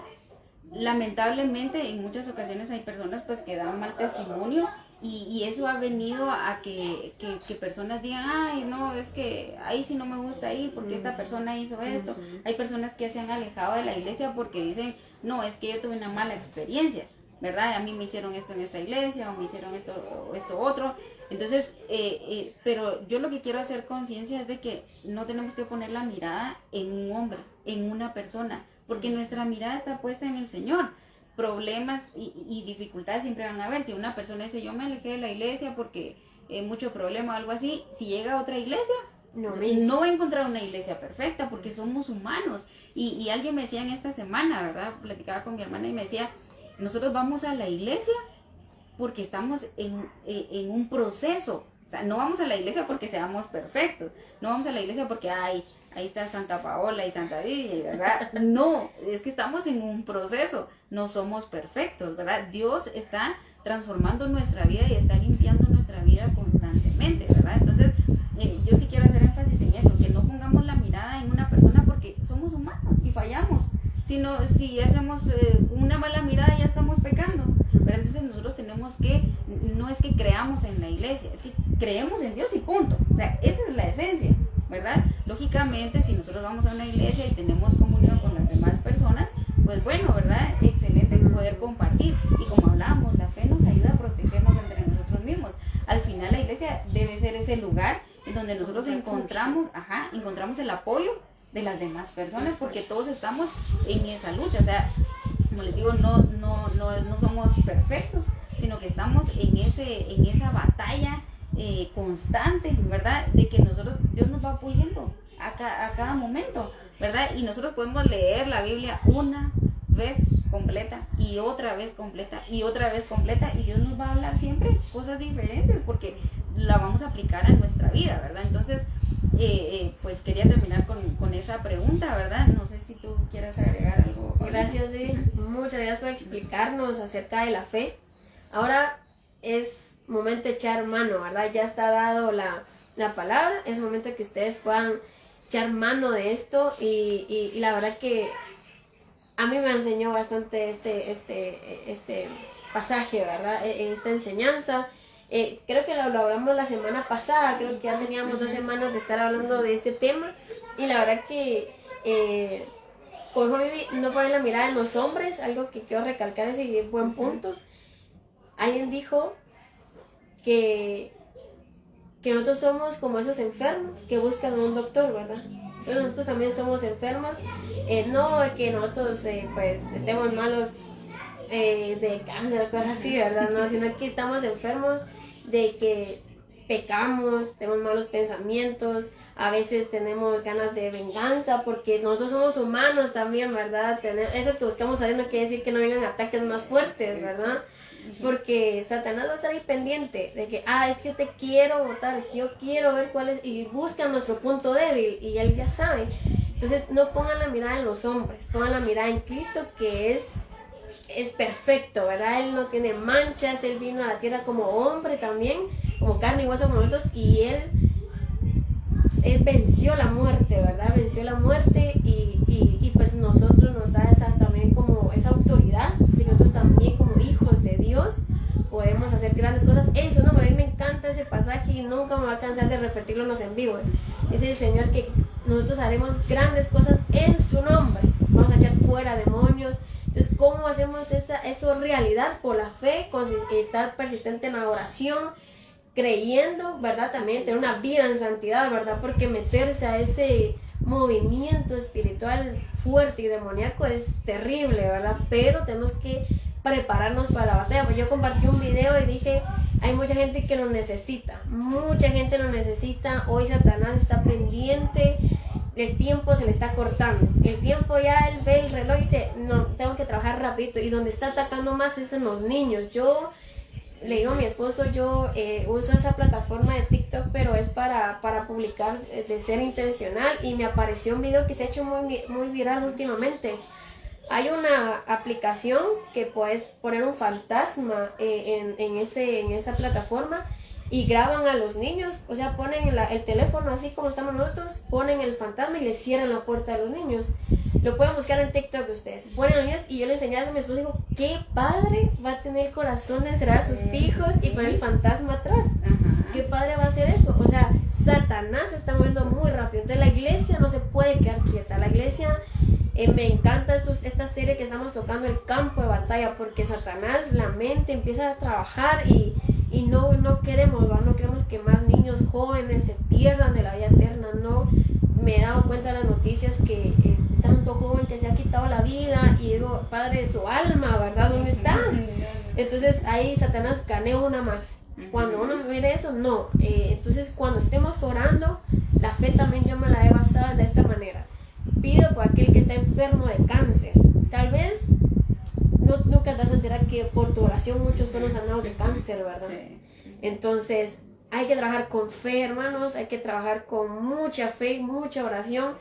Lamentablemente en muchas ocasiones hay personas pues que dan mal testimonio, y eso ha venido a que personas digan, ay no, es que ahí sí no me gusta ir porque esta persona hizo esto. Hay personas que se han alejado de la iglesia porque dicen, no, es que yo tuve una mala experiencia, ¿verdad? A mí me hicieron esto en esta iglesia, o me hicieron esto otro. Entonces, pero yo lo que quiero hacer conciencia es de que no tenemos que poner la mirada en un hombre, en una persona, porque nuestra mirada está puesta en el Señor. Problemas y dificultades siempre van a haber. Si una persona dice, yo me alejé de la iglesia porque mucho problema o algo así, si llega a otra iglesia, no va a encontrar una iglesia perfecta, porque somos humanos. Y alguien me decía en esta semana, ¿verdad? Platicaba con mi hermana y me decía, nosotros vamos a la iglesia porque estamos en un proceso. O sea, no vamos a la iglesia porque seamos perfectos, no vamos a la iglesia porque ahí está Santa Paola y Santa Biblia, ¿verdad? No, es que estamos en un proceso, no somos perfectos, ¿verdad? Dios está transformando nuestra vida y está limpiando nuestra vida constantemente, ¿verdad? Entonces, yo sí quiero hacer énfasis en eso, que no pongamos la mirada en una persona porque somos humanos y fallamos. Si hacemos una mala mirada ya estamos pecando, ¿verdad? Pero entonces nosotros tenemos que, no es que creamos en la iglesia, es que creemos en Dios y punto. O sea, esa es la esencia, ¿verdad? Lógicamente, si nosotros vamos a una iglesia y tenemos comunión con las demás personas, pues bueno, ¿verdad? Excelente poder compartir. Y como hablamos, la fe nos ayuda a protegernos entre nosotros mismos. Al final la iglesia debe ser ese lugar en donde nosotros encontramos el apoyo de las demás personas, porque todos estamos en esa lucha. O sea, como les digo, no somos perfectos, sino que estamos en esa batalla constante, ¿verdad? De que Dios nos va puliendo a cada momento, ¿verdad? Y nosotros podemos leer la Biblia una vez completa y otra vez completa y otra vez completa, y Dios nos va a hablar siempre cosas diferentes porque la vamos a aplicar a nuestra vida, ¿verdad? Entonces, pues quería terminar con esa pregunta, ¿verdad? No sé si tú quieres agregar algo. Gracias, Vivi. Muchas gracias por explicarnos acerca de la fe. Ahora es momento de echar mano, ¿verdad? Ya está dado la palabra, es momento que ustedes puedan echar mano de esto y la verdad que a mí me enseñó bastante este pasaje, ¿verdad? Esta enseñanza. Creo que lo hablamos la semana pasada, creo que ya teníamos 2 semanas de estar hablando de este tema y la verdad que como Vivi, no poner la mirada en los hombres, algo que quiero recalcar, ese buen punto. Alguien dijo que nosotros somos como esos enfermos que buscan un doctor, ¿verdad? Entonces nosotros también somos enfermos, no que nosotros pues estemos malos de cáncer o cosas así, ¿verdad? No, sino que estamos enfermos de que pecamos, tenemos malos pensamientos, a veces tenemos ganas de venganza, porque nosotros somos humanos también, ¿verdad? Eso que buscamos saber no quiere decir que no vengan ataques más fuertes, ¿verdad? Porque Satanás va a estar ahí pendiente de que, es que yo te quiero votar, es que yo quiero ver cuál es, y buscan nuestro punto débil, y él ya sabe. Entonces no pongan la mirada en los hombres, pongan la mirada en Cristo, que es perfecto, ¿verdad? Él no tiene manchas, él vino a la tierra como hombre también, como carne y hueso como nosotros, y él venció la muerte, ¿verdad? Venció la muerte y pues nosotros nos da también como esa autoridad, que nosotros también como hijos de Dios podemos hacer grandes cosas en su nombre. A mí me encanta ese pasaje y nunca me va a cansar de repetirlo en los en vivos. Dice el Señor que nosotros haremos grandes cosas en su nombre, vamos a echar fuera demonios. Entonces, ¿cómo hacemos eso realidad? Por la fe, con estar persistente en la oración, creyendo, ¿verdad? También tener una vida en santidad, ¿verdad? Porque meterse a ese movimiento espiritual fuerte y demoníaco es terrible, ¿verdad? Pero tenemos que prepararnos para la batalla. Pues yo compartí un video y dije, hay mucha gente que lo necesita, mucha gente lo necesita. Hoy Satanás está pendiente, el tiempo se le está cortando, el tiempo ya él ve el reloj y dice, no, tengo que trabajar rapidito, y donde está atacando más es en los niños. Yo le digo a mi esposo, yo uso esa plataforma de TikTok, pero es para publicar de ser intencional, y me apareció un video que se ha hecho muy viral últimamente. Hay una aplicación que puedes poner un fantasma en esa plataforma y graban a los niños, o sea, ponen el teléfono así como estamos nosotros, ponen el fantasma y le cierran la puerta a los niños. Lo pueden buscar en TikTok ustedes. Ponen a los niños, y yo le enseñé a mi esposo y digo, ¿qué padre va a tener el corazón de encerrar a sus hijos y poner el fantasma atrás? ¿Qué padre va a hacer eso? O sea, Satanás se está moviendo muy rápido. Entonces la iglesia no se puede quedar quieta. La iglesia, me encanta esta serie que estamos tocando, el campo de batalla, porque Satanás, la mente empieza a trabajar y no queremos, ¿verdad? No queremos que más niños jóvenes se pierdan de la vida eterna. No, me he dado cuenta de las noticias que tanto joven que se ha quitado la vida, y digo, padre, su alma, ¿verdad? ¿Dónde está? Entonces ahí Satanás ganó una más. Cuando uno mire eso, no. Entonces cuando estemos orando, la fe también yo me la he basado de esta manera. Pido por aquel que está enfermo de cáncer. Tal vez nunca te vas a enterar que por tu oración muchos fueron sanados de cáncer, ¿verdad? Entonces hay que trabajar con fe, hermanos, hay que trabajar con mucha fe, mucha oración.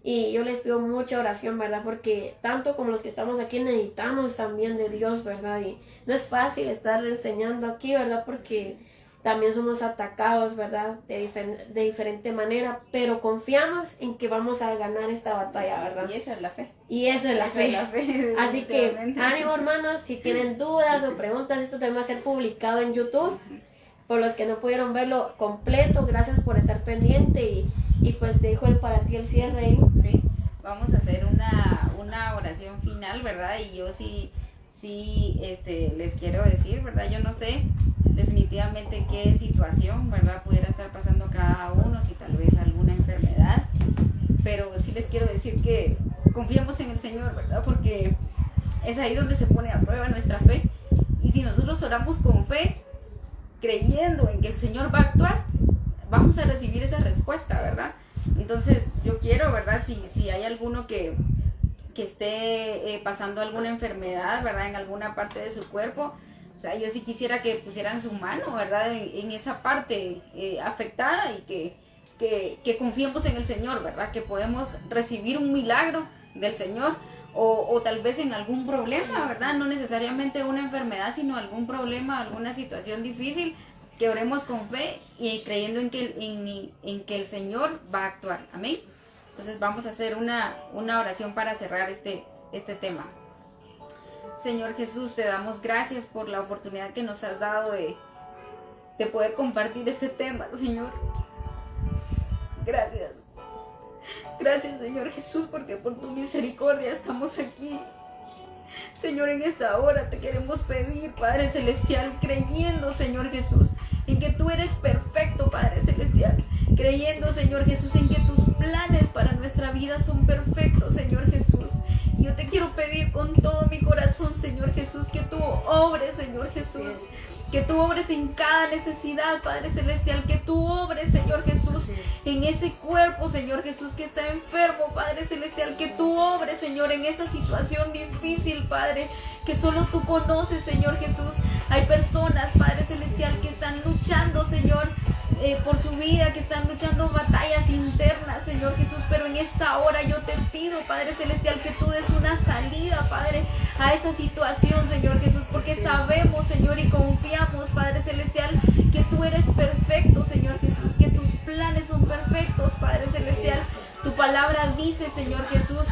Y yo les pido mucha oración, ¿verdad? Porque tanto como los que estamos aquí necesitamos también de Dios, ¿verdad? Y no es fácil estar enseñando aquí, ¿verdad? Porque también somos atacados, ¿verdad? De diferente manera, pero confiamos en que vamos a ganar esta batalla, ¿verdad? Y esa es la fe. Y esa es la fe. Así que ánimo, hermanos, si tienen dudas o preguntas, esto también va a ser publicado en YouTube. Por los que no pudieron verlo completo, gracias por estar pendiente y pues te dejo para ti el cierre. Sí, vamos a hacer una oración final, ¿verdad? Y yo sí les quiero decir, ¿verdad? Yo no sé definitivamente qué situación, ¿verdad? Pudiera estar pasando cada uno, si tal vez alguna enfermedad, pero sí les quiero decir que confiemos en el Señor, ¿verdad? Porque es ahí donde se pone a prueba nuestra fe. Y si nosotros oramos con fe, creyendo en que el Señor va a actuar, vamos a recibir esa respuesta, ¿verdad? Entonces yo quiero, ¿verdad? Si hay alguno que esté pasando alguna enfermedad, ¿verdad? En alguna parte de su cuerpo, o sea, yo sí quisiera que pusieran su mano, ¿verdad? En esa parte afectada y que confiemos en el Señor, ¿verdad? Que podemos recibir un milagro del Señor o tal vez en algún problema, ¿verdad? No necesariamente una enfermedad, sino algún problema, alguna situación difícil, que oremos con fe y creyendo en que el Señor va a actuar. Amén. Entonces vamos a hacer una oración para cerrar este tema. Señor Jesús, te damos gracias por la oportunidad que nos has dado de poder compartir este tema, Señor. Gracias. Gracias, Señor Jesús, porque por tu misericordia estamos aquí. Señor, en esta hora te queremos pedir, Padre Celestial, creyendo, Señor Jesús, en que tú eres perfecto, Padre Celestial. Creyendo, Señor Jesús, en que tus planes para nuestra vida son perfectos, Señor Jesús. Y yo te quiero pedir con todo mi corazón, Señor Jesús, que tú obres, Señor Jesús. Que tú obres en cada necesidad, Padre Celestial. Que tú obres, Señor Jesús, en ese cuerpo, Señor Jesús, que está enfermo, Padre Celestial. Que tú obres, Señor, en esa situación difícil, Padre, que solo tú conoces, Señor Jesús. Hay personas, Padre Celestial, que están luchando, Señor, por su vida, que están luchando batallas internas, Señor Jesús, pero en esta hora yo te pido, Padre Celestial, que tú des una salida, Padre, a esa situación, Señor Jesús, porque sabemos, Señor, y confiamos, Padre Celestial, que tú eres perfecto, Señor Jesús, que tus planes son perfectos, Padre Celestial. Tu palabra dice, Señor Jesús,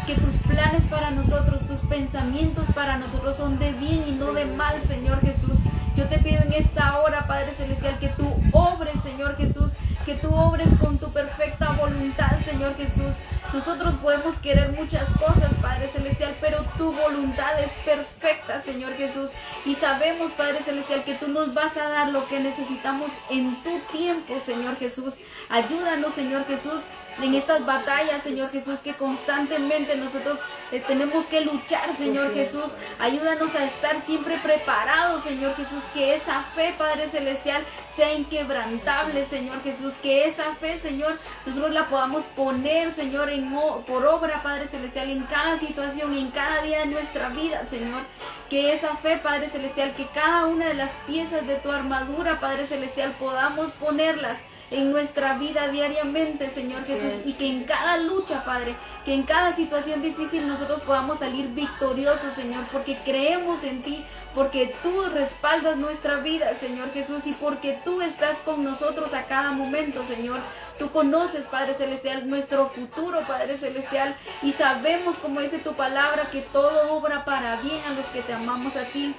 que tus planes para nosotros, tus pensamientos para nosotros son de bien y no de mal, Señor Jesús. Yo te pido en esta hora, Padre Celestial, que tú obres, Señor Jesús, que tú obres con tu perfecta voluntad, Señor Jesús. Nosotros podemos querer muchas cosas, Padre Celestial, pero tu voluntad es perfecta, Señor Jesús. Y sabemos, Padre Celestial, que tú nos vas a dar lo que necesitamos en tu tiempo, Señor Jesús. Ayúdanos, Señor Jesús, en estas batallas, Señor Jesús, que constantemente nosotros tenemos que luchar, Señor Jesús. Ayúdanos a estar siempre preparados, Señor Jesús, que esa fe, Padre Celestial, sea inquebrantable, Señor Jesús, que esa fe, Señor, nosotros la podamos poner, Señor, por obra, Padre Celestial, en cada situación, en cada día de nuestra vida, Señor. Que esa fe, Padre Celestial, que cada una de las piezas de tu armadura, Padre Celestial, podamos ponerlas en nuestra vida diariamente, Señor Jesús, y que en cada lucha, Padre, que en cada situación difícil nosotros podamos salir victoriosos, Señor, porque creemos en ti, porque tú respaldas nuestra vida, Señor Jesús, y porque tú estás con nosotros a cada momento, Señor. Tú conoces, Padre Celestial, nuestro futuro, Padre Celestial, y sabemos, como dice tu palabra, que todo obra para bien a los que te amamos a ti.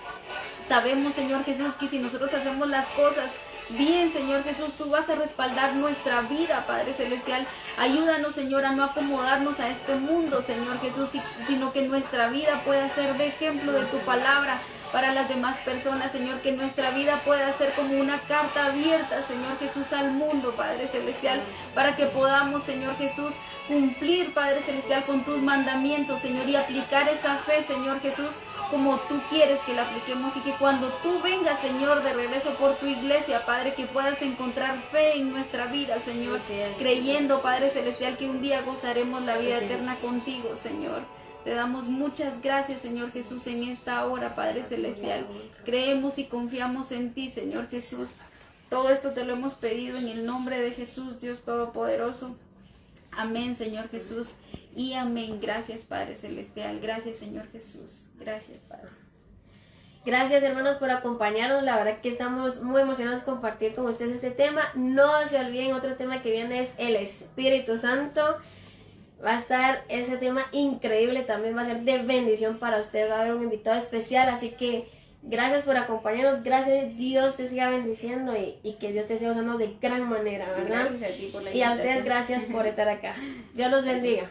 Sabemos, Señor Jesús, que si nosotros hacemos las cosas bien, Señor Jesús, tú vas a respaldar nuestra vida, Padre Celestial. Ayúdanos, Señor, a no acomodarnos a este mundo, Señor Jesús, sino que nuestra vida pueda ser de ejemplo de tu palabra para las demás personas, Señor, que nuestra vida pueda ser como una carta abierta, Señor Jesús, al mundo, Padre Celestial, para que podamos, Señor Jesús, cumplir, Padre Celestial, con tus mandamientos, Señor, y aplicar esa fe, Señor Jesús, como tú quieres que la apliquemos, y que cuando tú vengas, Señor, de regreso por tu iglesia, Padre, que puedas encontrar fe en nuestra vida, Señor, creyendo, Padre Celestial, que un día gozaremos la vida eterna contigo, Señor. Te damos muchas gracias, Señor Jesús, en esta hora, Padre Celestial. Creemos y confiamos en ti, Señor Jesús. Todo esto te lo hemos pedido en el nombre de Jesús, Dios Todopoderoso. Amén, Señor Jesús, y amén. Gracias, Padre Celestial. Gracias, Señor Jesús. Gracias, Padre. Gracias, hermanos, por acompañarnos. La verdad que estamos muy emocionados de compartir con ustedes este tema. No se olviden, otro tema que viene es el Espíritu Santo. Va a estar ese tema increíble, también va a ser de bendición para usted. Va a haber un invitado especial, así que gracias por acompañarnos. Gracias, Dios te siga bendiciendo y que Dios te siga usando de gran manera, ¿verdad? Gracias a ti por la y a invitación. ustedes gracias por estar acá. Dios los bendiga.